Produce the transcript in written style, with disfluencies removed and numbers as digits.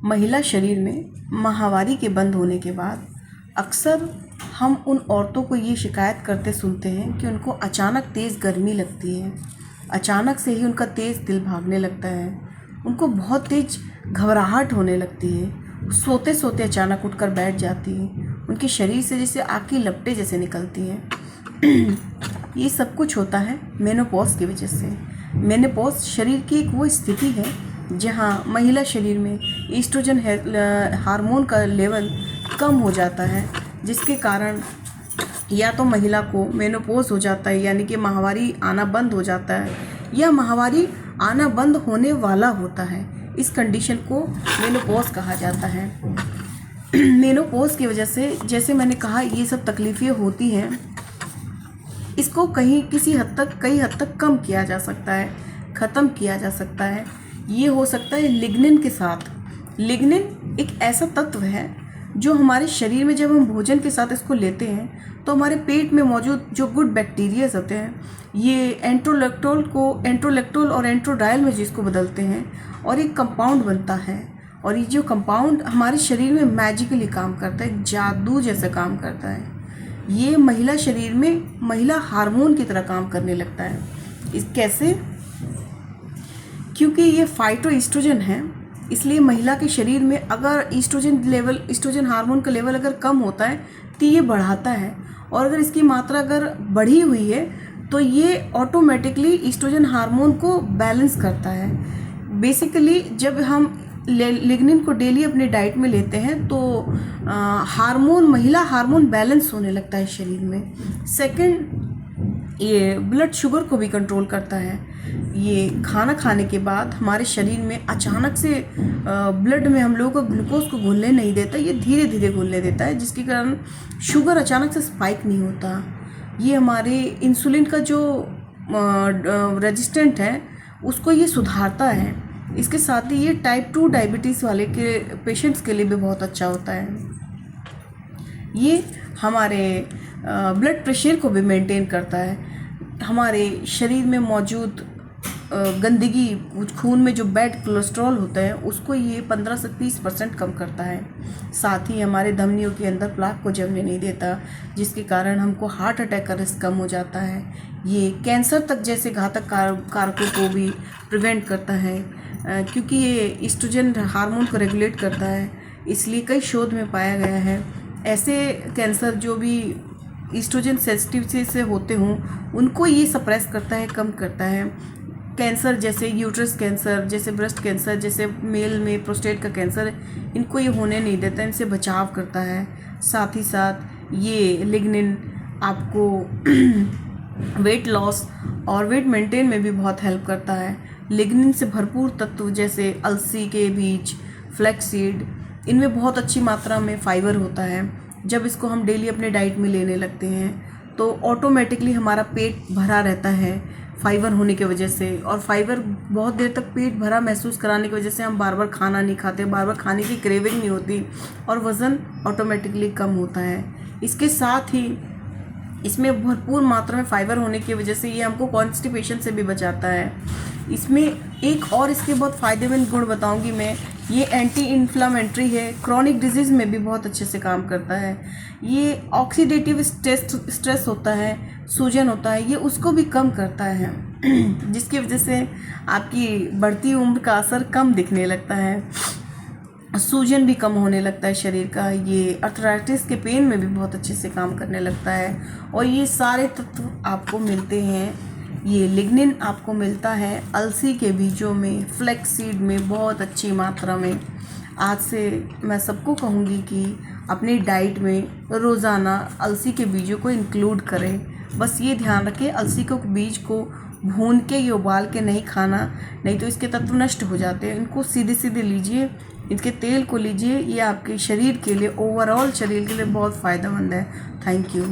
महिला शरीर में माहवारी के बंद होने के बाद अक्सर हम उन औरतों को ये शिकायत करते सुनते हैं कि उनको अचानक तेज़ गर्मी लगती है, अचानक से ही उनका तेज़ दिल भागने लगता है, उनको बहुत तेज़ घबराहट होने लगती है, सोते सोते अचानक उठकर बैठ जाती हैं, उनके शरीर से जैसे आग की लपटें जैसे निकलती हैं। ये सब कुछ होता है मेनोपॉज की वजह से। मेनोपॉज शरीर की एक वो स्थिति है जहाँ महिला शरीर में ईस्ट्रोजन हार्मोन का लेवल कम हो जाता है, जिसके कारण या तो महिला को मेनोपॉज हो जाता है यानी कि माहवारी आना बंद हो जाता है, या माहवारी आना बंद होने वाला होता है। इस कंडीशन को मेनोपॉज कहा जाता है। मेनोपॉज की वजह से जैसे मैंने कहा ये सब तकलीफ़ें होती हैं, इसको कई हद तक कम किया जा सकता है, ख़त्म किया जा सकता है। ये हो सकता है लिग्निन के साथ। लिग्निन एक ऐसा तत्व है जो हमारे शरीर में जब हम भोजन के साथ इसको लेते हैं तो हमारे पेट में मौजूद जो गुड बैक्टीरियाज होते हैं ये एंट्रोलेक्टोल और एंट्रोडायल में जिसको बदलते हैं और एक कंपाउंड बनता है, और ये जो कंपाउंड हमारे शरीर में मैजिकली काम करता है, जादू जैसे काम करता है। ये महिला शरीर में महिला हार्मोन की तरह काम करने लगता है। इस कैसे? क्योंकि ये फाइटोएस्ट्रोजन है, इसलिए महिला के शरीर में अगर ईस्ट्रोजन हार्मोन का लेवल अगर कम होता है तो ये बढ़ाता है, और अगर इसकी मात्रा अगर बढ़ी हुई है तो ये ऑटोमेटिकली ईस्ट्रोजन हार्मोन को बैलेंस करता है। बेसिकली जब हम लिग्निन को डेली अपने डाइट में लेते हैं तो महिला हार्मोन बैलेंस होने लगता है शरीर में। सेकंड, ये ब्लड शुगर को भी कंट्रोल करता है। ये खाना खाने के बाद हमारे शरीर में अचानक से ब्लड में हम लोगों को ग्लूकोज को घुलने नहीं देता, ये धीरे धीरे घुलने देता है, जिसके कारण शुगर अचानक से स्पाइक नहीं होता। ये हमारे इंसुलिन का जो रेजिस्टेंट है उसको ये सुधारता है। इसके साथ ही ये टाइप 2 डायबिटीज़ वाले के पेशेंट्स के लिए भी बहुत अच्छा होता है। ये हमारे ब्लड प्रेशर को भी मेंटेन करता है। हमारे शरीर में मौजूद गंदगी, खून में जो बैड कोलेस्ट्रॉल होता है उसको ये 15 से 30% कम करता है। साथ ही हमारे धमनियों के अंदर प्लाक को जमने नहीं देता, जिसके कारण हमको हार्ट अटैक का रिस्क कम हो जाता है। ये कैंसर तक जैसे घातक कारकों को भी प्रिवेंट करता है, क्योंकि ये ईस्ट्रोजन हार्मोन को रेगुलेट करता है। इसलिए कई शोध में पाया गया है ऐसे कैंसर जो भी ईस्ट्रोजन सेंसिटिव से होते हों उनको ये सप्रेस करता है, कम करता है। कैंसर जैसे यूट्रस कैंसर, जैसे ब्रेस्ट कैंसर, जैसे मेल में प्रोस्टेट का कैंसर, इनको ये होने नहीं देता, इनसे बचाव करता है। साथ ही साथ ये लिग्निन आपको वेट लॉस और वेट मेंटेन में भी बहुत हेल्प करता है। लिग्निन से भरपूर तत्व जैसे अलसी के बीज, फ्लैक्सीड, इनमें बहुत अच्छी मात्रा में फाइबर होता है। जब इसको हम डेली अपने डाइट में लेने लगते हैं तो ऑटोमेटिकली हमारा पेट भरा रहता है फाइबर होने की वजह से, और फाइबर बहुत देर तक पेट भरा महसूस कराने की वजह से हम बार बार खाना नहीं खाते, बार बार खाने की क्रेविंग नहीं होती, और वज़न ऑटोमेटिकली कम होता है। इसके साथ ही इसमें भरपूर मात्रा में फाइबर होने की वजह से ये हमको कॉन्स्टिपेशन से भी बचाता है। इसमें एक और इसके बहुत फ़ायदेमंद गुण बताऊंगी मैं, ये एंटी इन्फ्लामेटरी है, क्रॉनिक डिजीज़ में भी बहुत अच्छे से काम करता है। ये ऑक्सीडेटिव स्ट्रेस होता है, सूजन होता है, ये उसको भी कम करता है, जिसकी वजह से आपकी बढ़ती उम्र का असर कम दिखने लगता है, सूजन भी कम होने लगता है शरीर का। ये अर्थराइटिस के पेन में भी बहुत अच्छे से काम करने लगता है। और ये सारे तत्व आपको मिलते हैं, ये लिग्निन आपको मिलता है अलसी के बीजों में, फ्लैक्सीड में बहुत अच्छी मात्रा में। आज से मैं सबको कहूँगी कि अपनी डाइट में रोज़ाना अलसी के बीजों को इंक्लूड करें। बस ये ध्यान रखें अलसी के बीज को भून के या उबाल के नहीं खाना, नहीं तो इसके तत्व नष्ट हो जाते हैं। इनको सीधे सीधे लीजिए, इनके तेल को लीजिए, ये आपके शरीर के लिए, ओवरऑल शरीर के लिए बहुत फ़ायदेमंद है। Thank you.